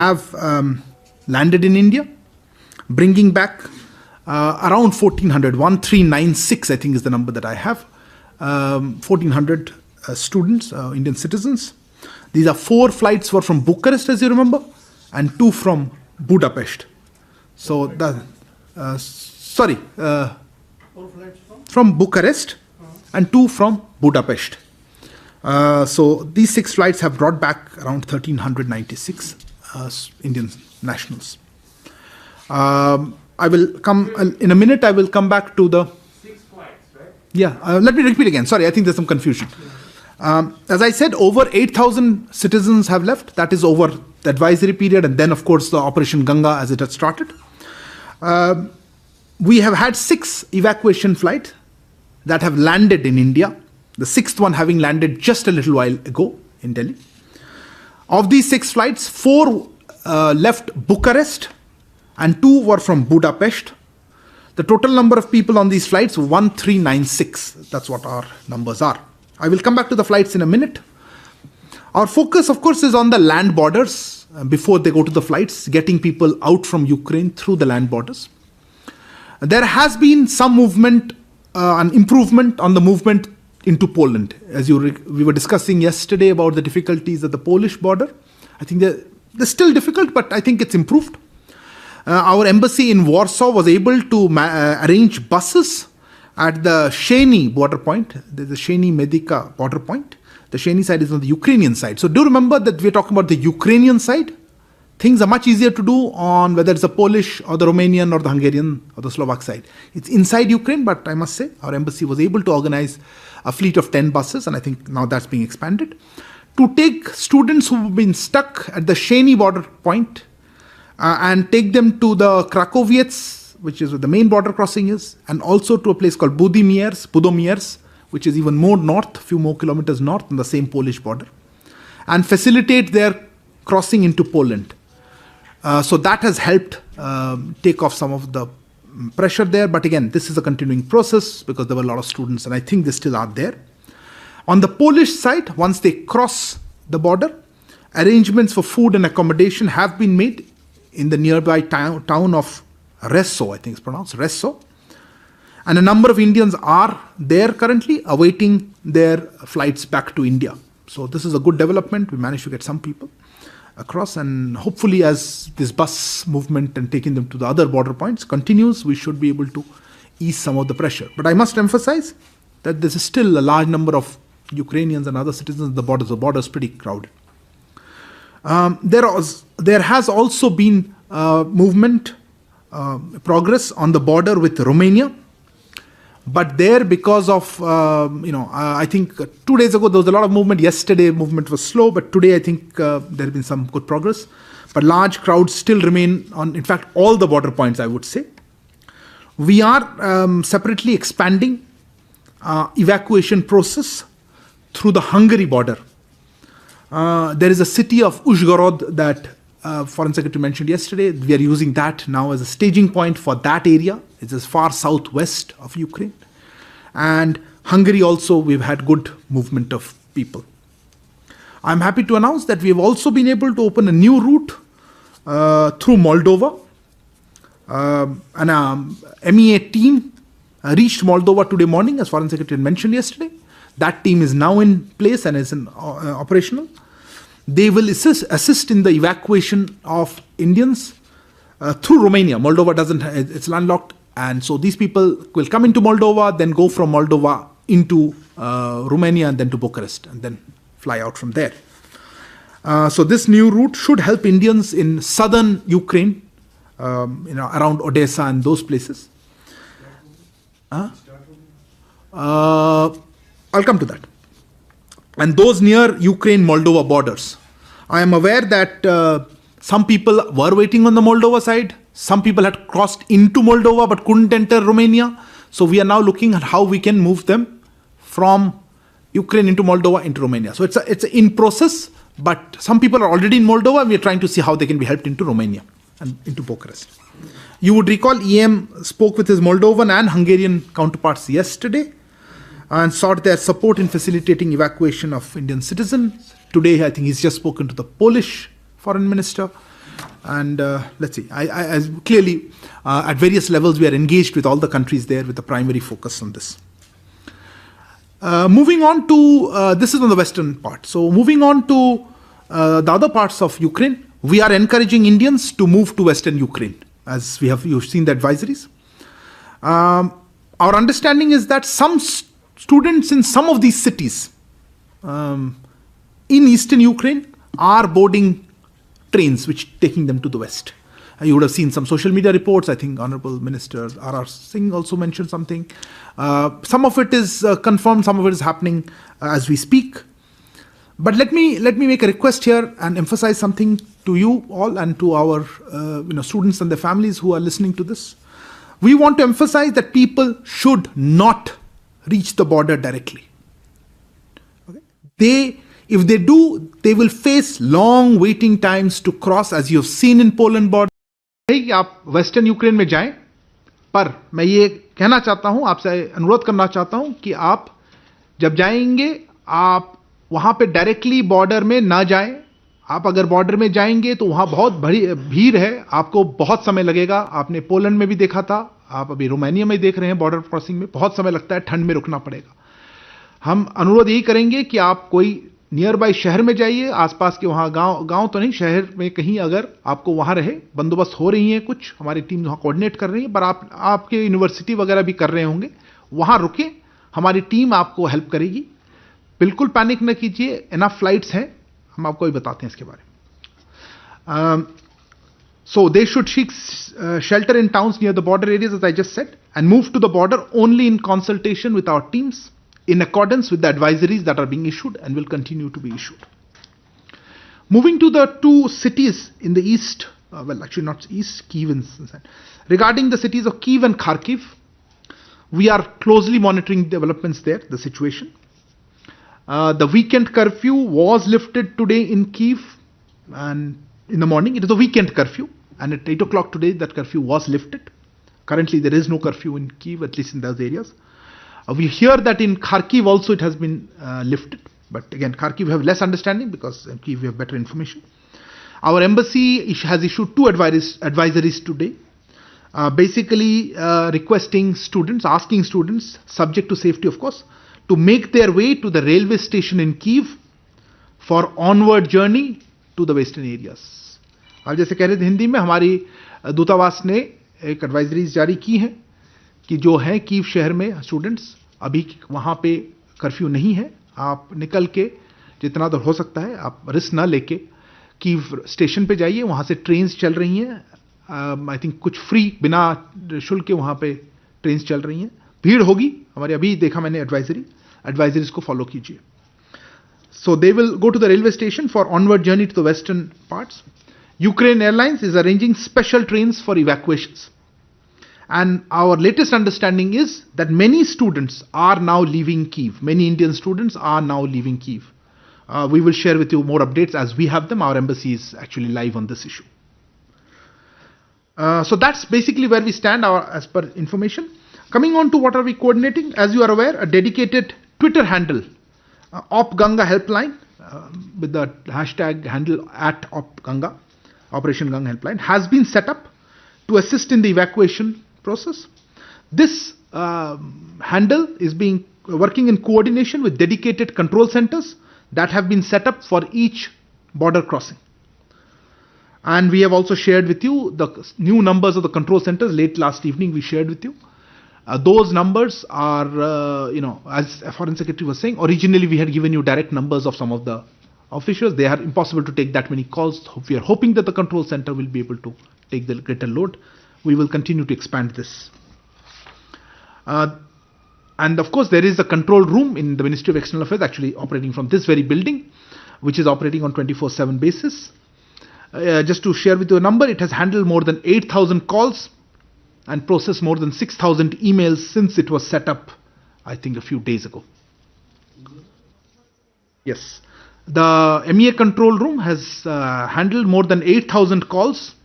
have landed in India, bringing back around 1396, I think is the number that I have, 1400 students, Indian citizens. These are 4 flights were from Bucharest, as you remember, and 2 from Budapest. So, from Bucharest and 2 from Budapest. So, these 6 flights have brought back around 1396 Indian nationals. I will come in a minute. I will come back to the 6 flights, right? Yeah. Let me repeat again. Sorry, I think there's some confusion. As I said, over 8,000 citizens have left. That is over the advisory period, and then, of course, the Operation Ganga as it had started. We have had 6 evacuation flights that have landed in India. The 6th one having landed just a little while ago in Delhi. Of these 6 flights, 4 left Bucharest and 2 were from Budapest. The total number of people on these flights, 1396. That's what our numbers are. I will come back to the flights in a minute. Our focus, of course, is on the land borders before they go to the flights, getting people out from Ukraine through the land borders. There has been some movement, an improvement on the movement into Poland. As we were discussing yesterday about the difficulties at the Polish border. I think they're still difficult, but I think it's improved. Our embassy in Warsaw was able to arrange buses at the Sheni border point. There's a Sheni Medica border point. The Sheni side is on the Ukrainian side. So do remember that we're talking about the Ukrainian side. Things are much easier to do on whether it's the Polish or the Romanian or the Hungarian or the Slovak side. It's inside Ukraine, but I must say our embassy was able to organize a fleet of 10 buses, and I think now that's being expanded, to take students who've been stuck at the Sheni border point and take them to the Krakowiec, which is where the main border crossing is, and also to a place called Budomierz, which is even more north, a few more kilometers north on the same Polish border, and facilitate their crossing into Poland. So that has helped take off some of the pressure there. But again, this is a continuing process because there were a lot of students, and I think they still are there. On the Polish side, once they cross the border, arrangements for food and accommodation have been made in the nearby town of Resso, I think it's pronounced Resso. And a number of Indians are there currently awaiting their flights back to India. So this is a good development. We managed to get some people across, and hopefully as this bus movement and taking them to the other border points continues, we should be able to ease some of the pressure. But I must emphasize that there is still a large number of Ukrainians and other citizens at the borders. The border is pretty crowded. There has also been movement, progress on the border with Romania. But there, because of, I think 2 days ago, there was a lot of movement. Yesterday, movement was slow. But today, I think there has been some good progress. But large crowds still remain on, in fact, all the border points, I would say. We are separately expanding evacuation process through the Hungary border. There is a city of Uzhgorod that Foreign Secretary mentioned yesterday. We are using that now as a staging point for that area. It's as far southwest of Ukraine. And Hungary also, we've had good movement of people. I'm happy to announce that we have also been able to open a new route through Moldova. An MEA team reached Moldova today morning, as Foreign Secretary mentioned yesterday. That team is now in place and is operational. They will assist in the evacuation of Indians through Romania. Moldova it's landlocked. And so these people will come into Moldova, then go from Moldova into Romania and then to Bucharest and then fly out from there. So this new route should help Indians in southern Ukraine, around Odessa and those places. I'll come to that. And those near Ukraine-Moldova borders. I am aware that some people were waiting on the Moldova side. Some people had crossed into Moldova but couldn't enter Romania. So we are now looking at how we can move them from Ukraine into Moldova into Romania. So it's in process, but some people are already in Moldova and we are trying to see how they can be helped into Romania and into Bucharest. You would recall EM spoke with his Moldovan and Hungarian counterparts yesterday and sought their support in facilitating evacuation of Indian citizens. Today, I think he's just spoken to the Polish foreign minister. And let's see, as clearly at various levels we are engaged with all the countries there with a primary focus on this. Moving on to, this is on the western part. So moving on to the other parts of Ukraine, we are encouraging Indians to move to western Ukraine, as you've seen the advisories. Our understanding is that some students in some of these cities in eastern Ukraine are boarding trains which taking them to the west. You would have seen some social media reports. I think Honorable Minister R.R. Singh also mentioned something. Some of it is confirmed, some of it is happening as we speak. But let me make a request here and emphasize something to you all and to our students and their families who are listening to this. We want to emphasize that people should not reach the border directly. Okay? If they do, they will face long waiting times to cross, as you have seen in Poland border. कि आप western Ukraine में जाएं, पर मैं ये कहना चाहता हूं, आपसे अनुरोध करना चाहता हूं कि आप जब जाएंगे आप वहां पे डायरेक्टली बॉर्डर में ना जाएं. आप अगर बॉर्डर में जाएंगे तो वहां बहुत बड़ी भीड़ है, आपको बहुत समय लगेगा. आपने पोलैंड में भी देखा था, आप अभी रोमानिया में देख रहे हैं, बॉर्डर क्रॉसिंग में बहुत समय लगता है, ठंड में रुकना पड़ेगा. हम अनुरोध यही करेंगे कि आप कोई नियर बाय शहर में जाइए, आसपास के वहाँ गांव तो नहीं, शहर में कहीं अगर आपको वहाँ रहे, बंदोबस्त हो रही है कुछ, हमारी टीम वहाँ कोऑर्डिनेट कर रही है, पर आपके यूनिवर्सिटी वगैरह भी कर रहे होंगे, वहाँ रुके, हमारी टीम आपको हेल्प करेगी. बिल्कुल पैनिक न कीजिए, इनफ फ्लाइट्स हैं, हम आपको भी बताते हैं इसके बारे में. So they should seek shelter in towns near the border areas, as I just said, and move to the border only in consultation with our teams, in accordance with the advisories that are being issued and will continue to be issued. Moving to the two cities in the east, well actually not east, Kyiv and regarding the cities of Kyiv and Kharkiv, we are closely monitoring developments there, the situation. The weekend curfew was lifted today in Kyiv and in the morning. It is a weekend curfew, and at 8 o'clock today that curfew was lifted. Currently there is no curfew in Kyiv, at least in those areas. We hear that in Kharkiv also it has been lifted, but again Kharkiv we have less understanding because in Kyiv we have better information. Our embassy has issued two advisories today, basically requesting students, asking students, subject to safety of course, to make their way to the railway station in Kyiv for onward journey to the western areas. अब जैसे कह रहे थे हिंदी में, हमारी दूतावास ने एक एडवाइजरीज जारी की है कि जो है कीव शहर में स्टूडेंट्स, अभी वहाँ पे कर्फ्यू नहीं है, आप निकल के जितना दूर हो सकता है आप रिस्क ना लेके कीव स्टेशन पे जाइए, वहाँ से ट्रेन्स चल रही हैं, आई थिंक कुछ फ्री बिना शुल्क के वहाँ पे ट्रेन्स चल रही हैं. भीड़ होगी, हमारे अभी देखा मैंने एडवाइजरीज को फॉलो कीजिए. So they will go to the railway station for onward journey to the western parts. Ukraine Airlines is arranging special trains for evacuations. And our latest understanding is that many students are now leaving Kyiv. Many Indian students are now leaving Kyiv. We will share with you more updates as we have them. Our embassy is actually live on this issue. So that's basically where we stand as per information. Coming on to what are we coordinating. As you are aware, a dedicated Twitter handle, Op Ganga helpline, with the hashtag handle at Op Ganga, Operation Ganga helpline, has been set up to assist in the evacuation process. This handle is working in coordination with dedicated control centers that have been set up for each border crossing. And we have also shared with you the new numbers of the control centers. Late last evening we shared with you. Those numbers are, as Foreign Secretary was saying, originally we had given you direct numbers of some of the officials. They are impossible to take that many calls. We are hoping that the control center will be able to take the greater load. We will continue to expand this. And of course, there is a control room in the Ministry of External Affairs actually operating from this very building, which is operating on 24/7 basis. Just to share with you a number, it has handled more than 8,000 calls and processed more than 6,000 emails since it was set up, I think a few days ago. Yes. The MEA control room has handled more than 8,000 calls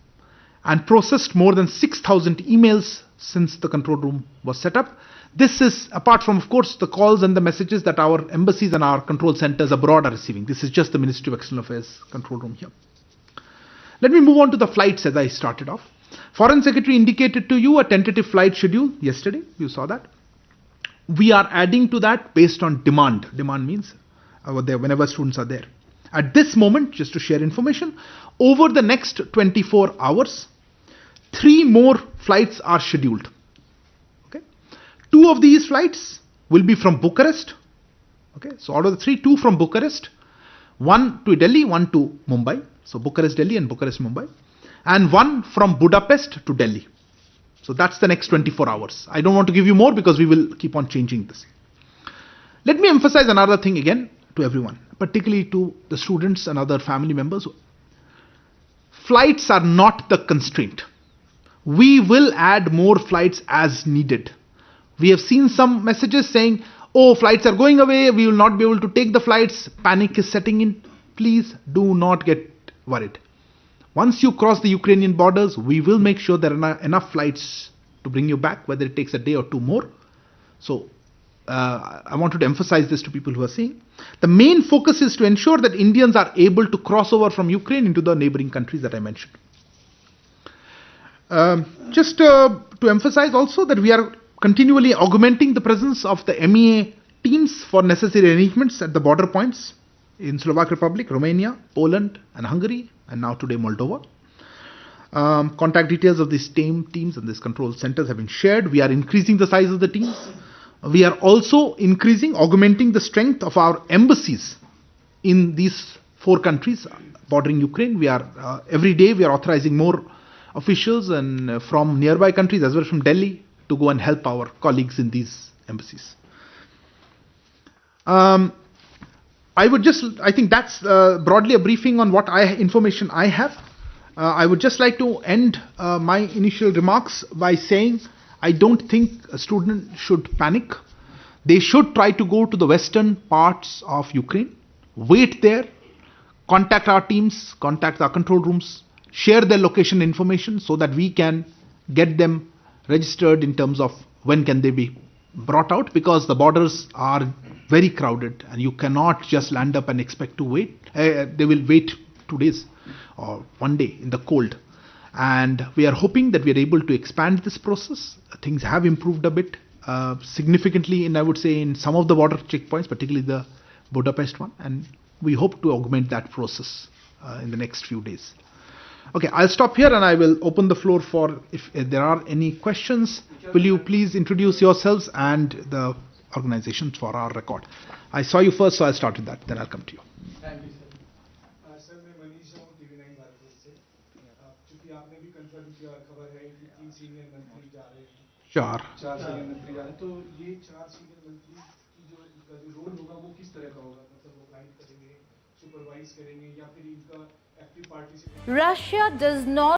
and processed more than 6,000 emails since the control room was set up. This is apart from, of course, the calls and the messages that our embassies and our control centers abroad are receiving. This is just the Ministry of External Affairs control room here. Let me move on to the flights as I started off. Foreign Secretary indicated to you a tentative flight schedule yesterday. You saw that. We are adding to that based on demand. Demand means whenever students are there. At this moment, just to share information, over the next 24 hours, 3 more flights are scheduled. Okay, 2 of these flights will be from Bucharest. Okay, so out of the 3, 2 from Bucharest, 1 to Delhi, 1 to Mumbai. So Bucharest, Delhi and Bucharest, Mumbai. And 1 from Budapest to Delhi. So that's the next 24 hours. I don't want to give you more because we will keep on changing this. Let me emphasize another thing again to everyone, particularly to the students and other family members. Flights are not the constraint. We will add more flights as needed. We have seen some messages saying, oh, flights are going away, we will not be able to take the flights, panic is setting in. Please do not get worried. Once you cross the Ukrainian borders, we will make sure there are enough flights to bring you back, whether it takes a day or 2 more. So I wanted to emphasize this to people who are seeing. The main focus is to ensure that Indians are able to cross over from Ukraine into the neighboring countries that I mentioned. Just to emphasize also that we are continually augmenting the presence of the MEA teams for necessary arrangements at the border points in Slovak Republic, Romania, Poland and Hungary, and now today Moldova. Contact details of these teams and these control centers have been shared. We are increasing the size of the teams. We are also augmenting the strength of our embassies in these 4 countries bordering Ukraine. We are every day we are authorizing more officials and from nearby countries as well as from Delhi to go and help our colleagues in these embassies. I think that's broadly a briefing on what information I have. I would just like to end my initial remarks by saying I don't think a student should panic. They should try to go to the western parts of Ukraine, wait there, contact our teams, contact our control rooms, share their location information so that we can get them registered in terms of when can they be brought out, because the borders are very crowded and you cannot just land up and expect to wait. They will wait 2 days or 1 day in the cold. And we are hoping that we are able to expand this process. Things have improved a bit significantly, and I would say in some of the border checkpoints, particularly the Budapest one, and we hope to augment that process in the next few days. Okay, I'll stop here and I will open the floor for if there are any questions. Will you please introduce yourselves and the organizations for our record? I saw you first, so I'll start with that, then I'll come to you. Thank you, sir. Sir, मैं मनीष हूँ TV9 Bharat से. क्योंकि आपने भी confirm किया खबर है कि 3 सीनियर मंत्री जा रहे हैं. 4 सीनियर मंत्री जा रहे हैं. तो ये 4 सीनियर मंत्री की जो इनका जो रोल होगा वो किस तरह का होगा? मतलब वो गाइड करेंगे, सुपरवाइज करेंगे या फिर इनका active participate? Russia does not